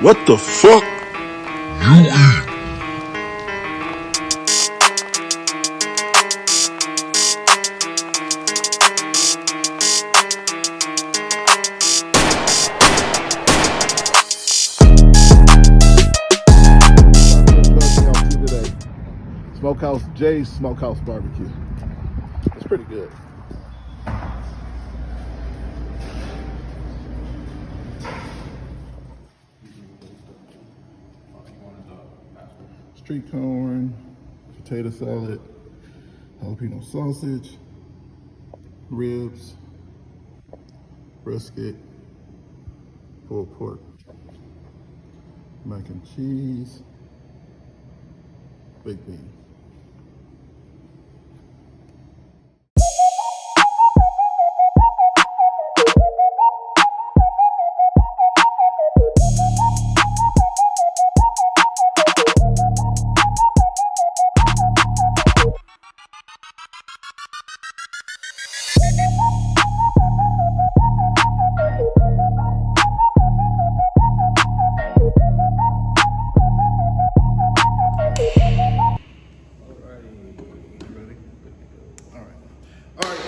What the fuck you eat? Today. Smokehouse Jay's Smokehouse Barbecue. It's pretty good. Street corn, potato salad, jalapeno sausage, ribs, brisket, pulled pork, mac and cheese, baked beans.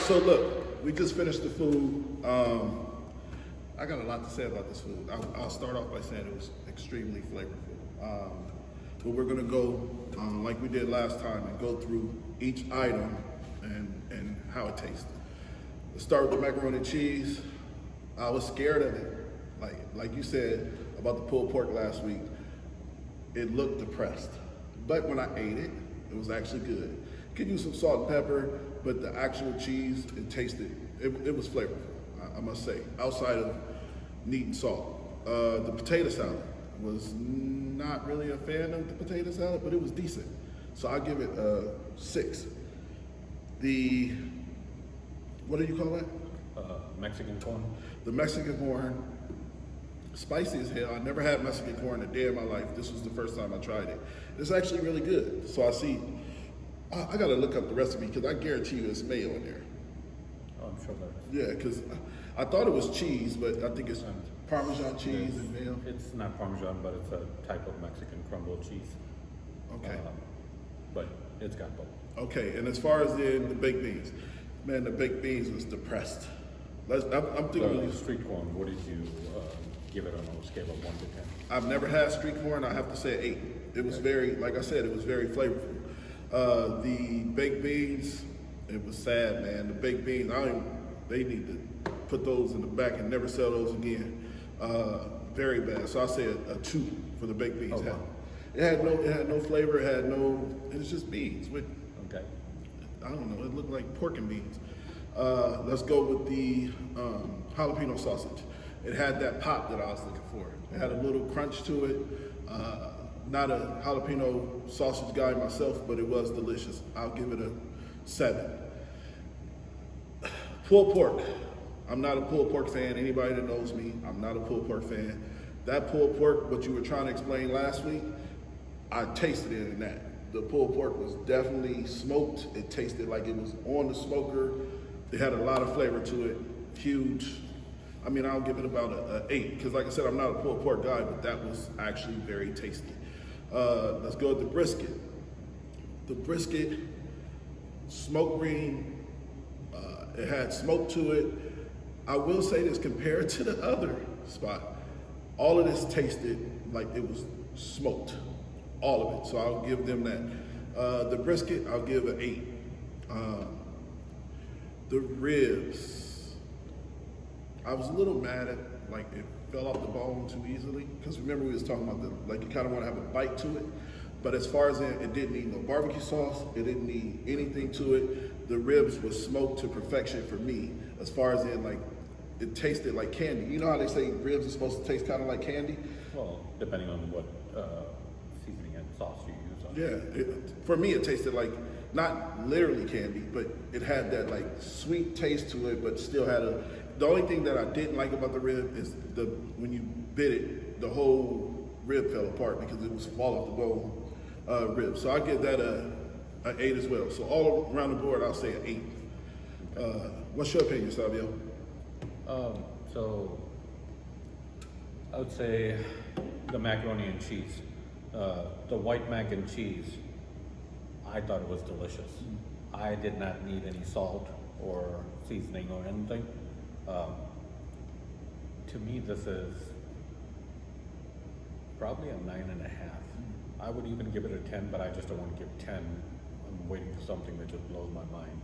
So look, we just finished the food. I got a lot to say about this food. I'll start off by saying it was extremely flavorful. But we're gonna go like we did last time and go through each item and how it tastes. Let's start with the macaroni and cheese. I was scared of it. Like you said about the pulled pork last week, it looked depressed. But when I ate it, it was actually good. Could use some salt and pepper, but the actual cheese, it was flavorful, I must say, outside of meat and salt. The potato salad was not really a fan of the potato salad, but it was decent. So I'll give it a 6. What do you call that? Mexican corn. The Mexican corn, spicy as hell. I never had Mexican corn a day in my life. This was the first time I tried it. It's actually really good. So I gotta look up the recipe because I guarantee you it's mayo in there. Oh, I'm sure there is. Yeah, because I thought it was cheese, but I think it's Parmesan cheese and mayo. It's not Parmesan, but it's a type of Mexican crumbled cheese. Okay. But it's got both. Okay, and as far as the baked beans, man, the baked beans was depressed. I'm thinking The street corn, what did you give it on a scale of 1 to 10? I've never had street corn. I have to say 8. It was very, like I said, it was very flavorful. The baked beans, it was sad, man. The baked beans, they need to put those in the back and never sell those again. Very bad. So I say a 2 for the baked beans. Oh, wow. It had no flavor. It was just beans. Okay. I don't know. It looked like pork and beans. Let's go with the jalapeno sausage. It had that pop that I was looking for. It had a little crunch to it. Not a jalapeno sausage guy myself, but it was delicious. I'll give it a 7. Pulled pork. I'm not a pulled pork fan. Anybody that knows me, I'm not a pulled pork fan. That pulled pork, what you were trying to explain last week, I tasted it in that. The pulled pork was definitely smoked. It tasted like it was on the smoker. It had a lot of flavor to it. Huge. I mean, I'll give it about an 8, because like I said, I'm not a pulled pork guy, but that was actually very tasty. Let's go with the brisket. The brisket, smoked green, it had smoke to it. I will say this, compared to the other spot, all of this tasted like it was smoked, all of it. So I'll give them that. The brisket, I'll give an 8. The ribs, I was a little mad at, like, it fell off the bone too easily. Because remember we was talking about you kind of want to have a bite to it. But as far as it didn't need no barbecue sauce, it didn't need anything to it. The ribs was smoked to perfection for me. As far as it tasted like candy. You know how they say ribs are supposed to taste kind of like candy? Well, depending on what seasoning and sauce you use on it. Yeah, for me it tasted like, not literally candy, but it had that like sweet taste to it, but still had the only thing that I didn't like about the rib is when you bit it, the whole rib fell apart because it was fall off the bone rib. So I give that an 8 as well. So all around the board, I'll say an 8. What's your opinion, Savio? So I would say the macaroni and cheese. The white mac and cheese, I thought it was delicious. I did not need any salt or seasoning or anything. To me, this is probably a 9.5. I would even give it a 10, but I just don't want to give 10. I'm waiting for something that just blows my mind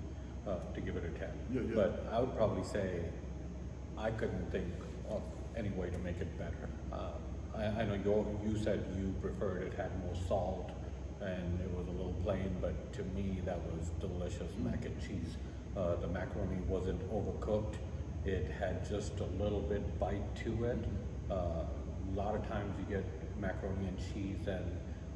to give it a 10. Yeah. But I would probably say I couldn't think of any way to make it better. I know you said you preferred it had more salt and it was a little plain, but to me that was delicious mac and cheese. The macaroni wasn't overcooked. It had just a little bit bite to it. A lot of times you get macaroni and cheese and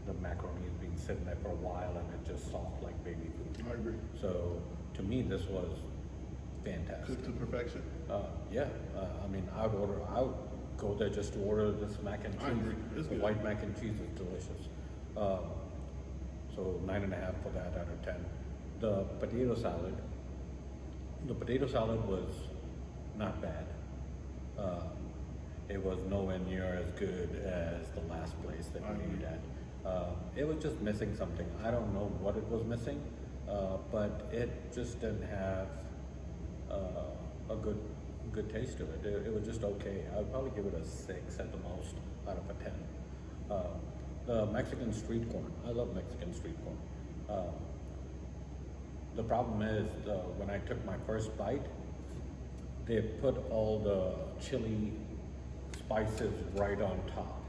the macaroni has been sitting there for a while and it's just soft like baby food. I agree. So to me this was fantastic. Cooked to perfection. Yeah, I mean I would go there just to order this mac and cheese. I agree. It's The good. white mac and cheese is delicious. So 9.5 for that out of 10. The potato salad was not bad. It was nowhere near as good as the last place that we ate at. It was just missing something. I don't know what it was missing, but it just didn't have a good taste to it. It was just okay. I would probably give it a 6 at the most out of a 10. The Mexican street corn. I love Mexican street corn. The problem is when I took my first bite, they put all the chili spices right on top.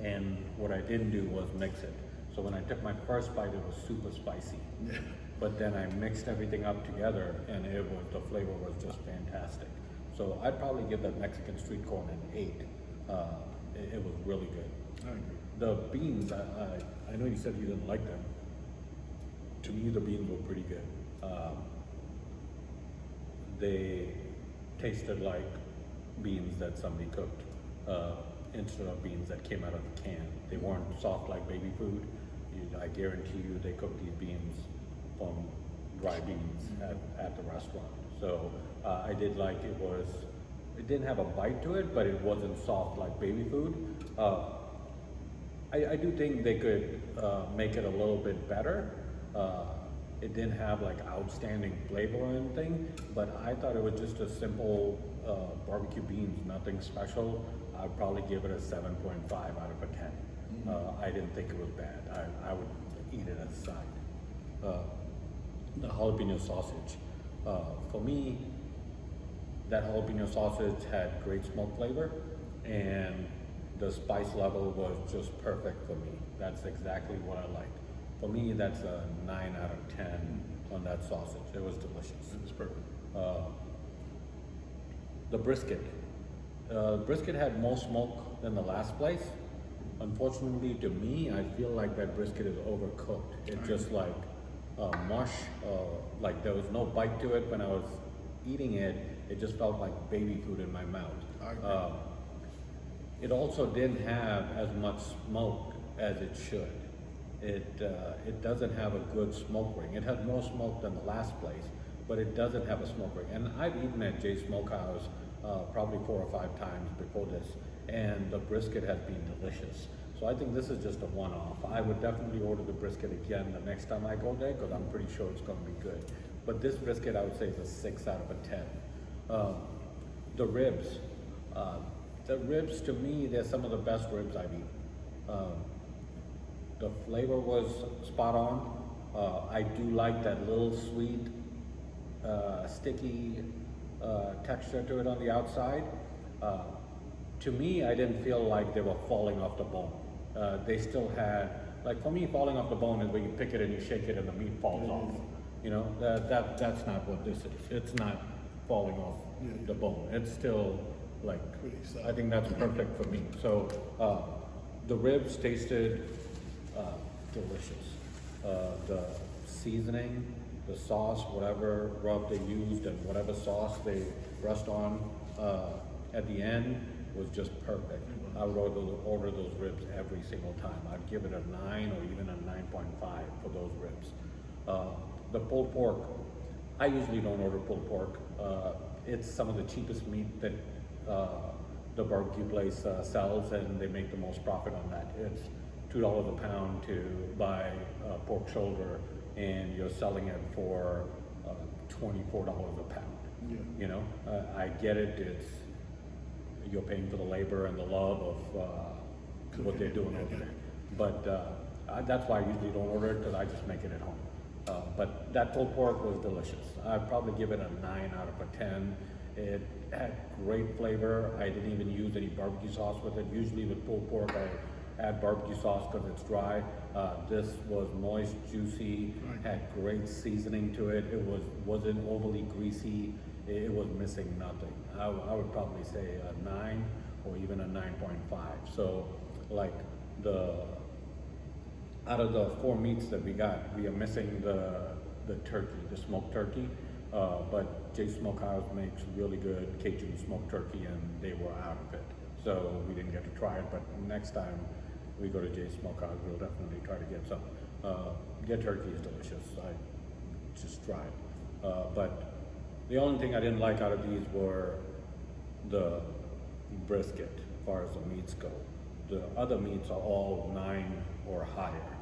And what I didn't do was mix it. So when I took my first bite, it was super spicy. Yeah. But then I mixed everything up together and the flavor was just fantastic. So I'd probably give that Mexican street corn an 8. It was really good. I agree. The beans, I know you said you didn't like them. To me, the beans were pretty good. They tasted like beans that somebody cooked instead of beans that came out of the can. They weren't soft like baby food. I guarantee you they cooked these beans from dry beans at the restaurant. So I did like it didn't have a bite to it, but it wasn't soft like baby food. I do think they could make it a little bit better. It didn't have like outstanding flavor or anything, but I thought it was just a simple barbecue beans, nothing special. I'd probably give it a 7.5 out of a 10. I didn't think it was bad. I would eat it as a side. The jalapeno sausage. For me, that jalapeno sausage had great smoke flavor and the spice level was just perfect for me. That's exactly what I liked. For me, that's a 9 out of 10 on that sausage. It was delicious. It was perfect. The brisket. Brisket had more smoke than the last place. Unfortunately, to me, I feel like that brisket is overcooked. It's just like mush, like there was no bite to it. When I was eating it, it just felt like baby food in my mouth. It also didn't have as much smoke as it should. It doesn't have a good smoke ring. It has more smoke than the last place, but it doesn't have a smoke ring. And I've eaten at Jay's Smokehouse probably 4 or 5 times before this, and the brisket has been delicious. So I think this is just a one-off. I would definitely order the brisket again the next time I go there because I'm pretty sure it's going to be good. But this brisket I would say is a 6 out of a 10. The ribs. The ribs, to me, they're some of the best ribs I've eaten. The flavor was spot on. I do like that little sweet, sticky texture to it on the outside. To me, I didn't feel like they were falling off the bone. They still had, like for me, falling off the bone is when you pick it and you shake it and the meat falls off. You know, that's not what this is. It's not falling off the bone. It's still like, I think that's perfect for me. So the ribs tasted delicious. The seasoning, the sauce, whatever rub they used and whatever sauce they brushed on at the end was just perfect. I would order those ribs every single time. I'd give it a 9 or even a 9.5 for those ribs. The pulled pork, I usually don't order pulled pork. It's some of the cheapest meat that the barbecue place sells, and they make the most profit on that. It's $2 a pound to buy pork shoulder, and you're selling it for $24 a pound. Yeah. You know, I get it. It's you're paying for the labor and the love of what they're doing over there. But that's why I usually don't order it, because I just make it at home. But that pulled pork was delicious. I'd probably give it a 9 out of a 10. It had great flavor. I didn't even use any barbecue sauce with it. Usually with pulled pork, I add barbecue sauce because it's dry. This was moist, juicy, had great seasoning to it. It wasn't overly greasy. It was missing nothing. I would probably say a 9 or even a 9.5. So like out of the 4 meats that we got, we are missing the turkey, the smoked turkey. But Jay's Smokehouse makes really good Cajun smoked turkey, and they were out of it. So we didn't get to try it, but next time we go to Jay's Smokehouse, we'll definitely try to get some. Their turkey is delicious. I just tried. But the only thing I didn't like out of these were the brisket, as far as the meats go. The other meats are all 9 or higher.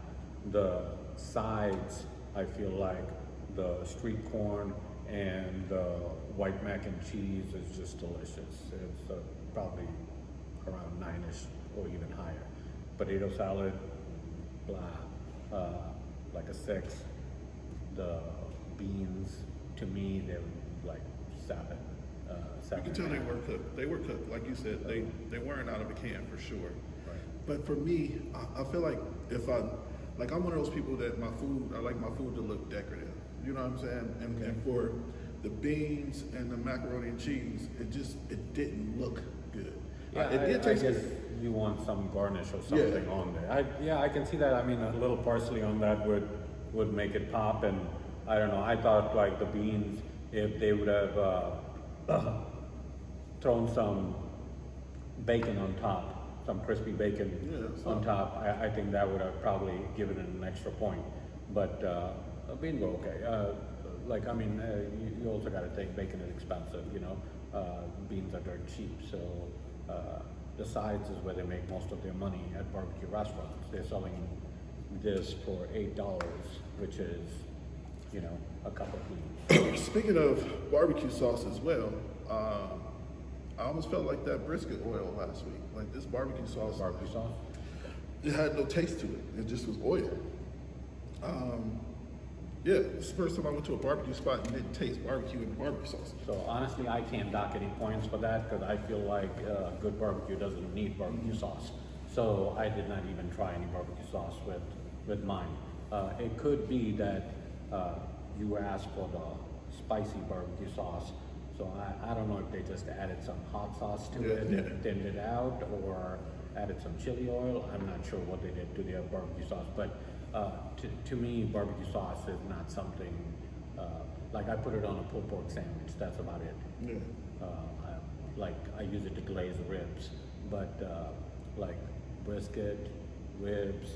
The sides, I feel like the street corn and the white mac and cheese is just delicious. It's probably around 9-ish or even higher. Potato salad, blah, like a 6. The beans, to me, they're like 7. You can tell they were cooked. They were cooked, like you said. They weren't out of a can for sure. Right. But for me, I feel like I'm one of those people that I like my food to look decorative. You know what I'm saying? And for the beans and the macaroni and cheese, it didn't look good. Yeah, it did taste I guess good. you want some garnish or something on there. I can see that. I mean, a little parsley on that would make it pop. And I don't know. I thought like the beans, if they would have thrown some bacon on top, some crispy bacon on top, I think that would have probably given it an extra point. But beans were okay. You also got to think bacon is expensive. You know, beans are dirt cheap. So the sides is where they make most of their money at barbecue restaurants. They're selling this for $8, which is, you know, a cup of beans. Speaking of barbecue sauce as well, I almost felt like that brisket oil last week. Like this barbecue sauce. Barbecue sauce? It had no taste to it. It just was oil. It's the first time I went to a barbecue spot and didn't taste barbecue and barbecue sauce. So honestly, I can't dock any points for that, because I feel like good barbecue doesn't need barbecue sauce. So I did not even try any barbecue sauce with mine. It could be that you asked for the spicy barbecue sauce. So I don't know if they just added some hot sauce to it and thinned it out, or added some chili oil. I'm not sure what they did to their barbecue sauce, but to me, barbecue sauce is not something, like I put it on a pulled pork sandwich, that's about it. Yeah. I use it to glaze ribs, but like brisket, ribs,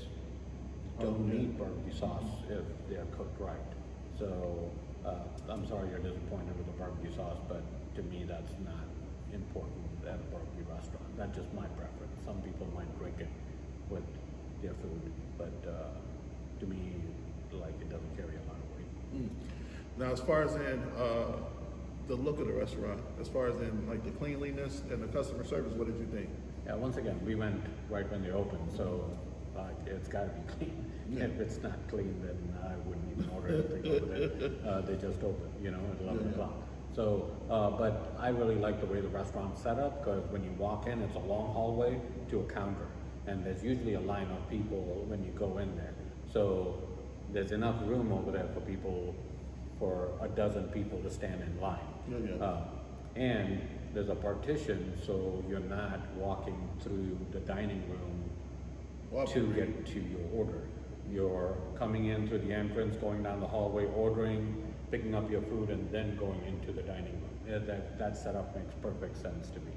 don't need barbecue sauce if they're cooked right. So I'm sorry you're disappointed with the barbecue sauce, but to me that's not important at a barbecue restaurant. That's just my preference. Some people might drink it with their food, but to me, like, it doesn't carry a lot of weight. Now, as far as in the look of the restaurant, as far as in like the cleanliness and the customer service, what did you think? Yeah, once again, we went right when they opened, so it's got to be clean. Yeah. If it's not clean, then I wouldn't even order anything over there. They just opened, you know, at 11 o'clock. So, but I really like the way the restaurant's set up, because when you walk in, it's a long hallway to a counter, and there's usually a line of people when you go in there. So there's enough room over there for a dozen people to stand in line. And there's a partition, so you're not walking through the dining room to get to your order. You're coming in through the entrance, going down the hallway, ordering, picking up your food, and then going into the dining room. Yeah, that setup makes perfect sense to me.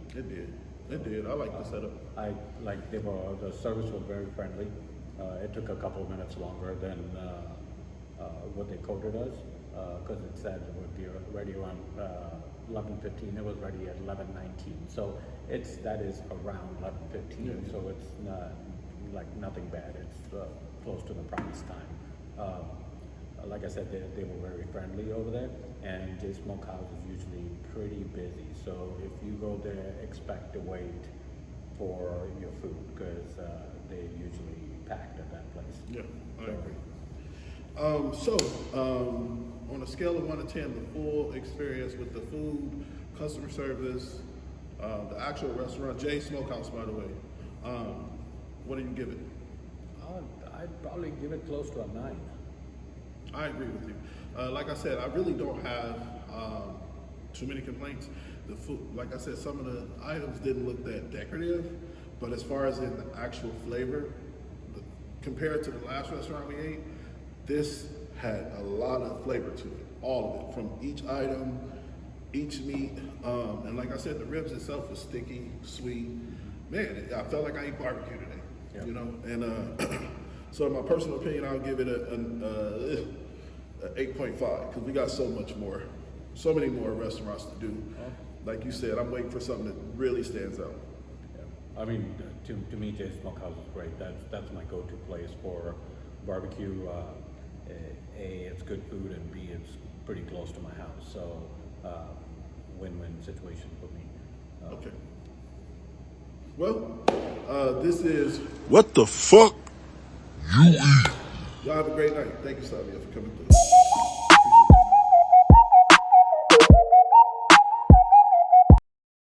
It did. I like the setup. The service was very friendly. It took a couple of minutes longer than what they quoted us, because it said it would be ready around 11:15. It was ready at 11:19. So that is around 11:15. Yeah. So it's not like nothing bad. It's close to the promised time. Like I said, they were very friendly over there, and Jay's Smokehouse is usually pretty busy. So if you go there, expect to wait for your food because they're usually packed at that place. Yeah, I agree. On a scale of 1 to 10, the full experience with the food, customer service, the actual restaurant, Jay's Smokehouse, by the way, what do you give it? I'd probably give it close to a 9. I agree with you. Like I said, I really don't have too many complaints. The food, like I said, some of the items didn't look that decorative, but as far as in the actual flavor, compared to the last restaurant we ate, this had a lot of flavor to it, all of it, from each item, each meat, and like I said, the ribs itself was sticky, sweet. Man, I felt like I ate barbecue today, Yeah. you know. And so, in my personal opinion, I'll give it an 8.5 because we got so many more restaurants to do. Like you said, I'm waiting for something that really stands out. Yeah. I mean, to me, Jay's Smokehouse is great. That's my go-to place for barbecue. A, it's good food, and B, it's pretty close to my house. So, win-win situation for me. Okay. Well, this is. What the fuck? You eat. Y'all have a great night. Thank you, Savia, for coming through.